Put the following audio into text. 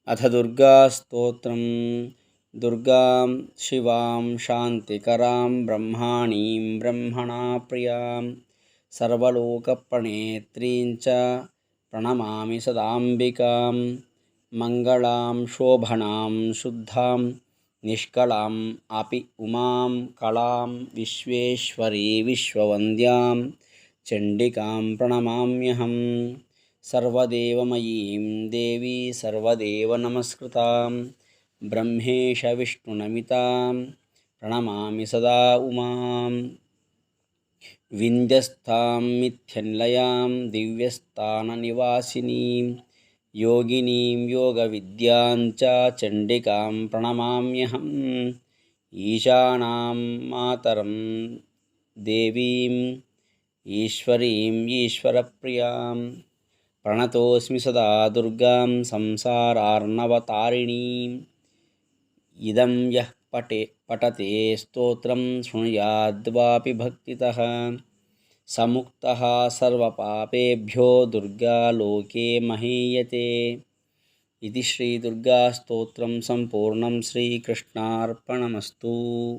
अथ दुर्गास्तोत्रम्। दुर्गां शिवां शान्तिकरां ब्रह्माणीं ब्रह्मणा प्रियां सर्वलोकप्रणेत्रीं च प्रणमामि सदाम्बिकां। मङ्गलां शोभनां शुद्धां निष्कलाम् अपि उमां कलां विश्वेश्वरी विश्ववन्द्यां चण्डिकां प्रणमाम्यहम्। सर्वदेवमयीं देवी सर्वदेव नमस्कृतां ब्रह्मेश विष्णुनमितां प्रणमामि सदा उमां। विन्ध्यस्थां मिथ्यनिलयां दिव्यस्थाननिवासिनीं योगिनीं योगविद्यां च चण्डिकां प्रणमाम्यहम्। ईशानां मातरं देवीं ईश्वरीं ईश्वरप्रियां प्रणतोऽस्मि सदा दुर्गां संसारार्णवतारिणीम्। इदं यः पठते स्तोत्रं शृणुयाद्वापि भक्तितः स मुक्तः सर्वपापेभ्यो दुर्गालोके महीयते। इति श्रीदुर्गास्तोत्रं सम्पूर्णं। श्रीकृष्णार्पणमस्तु।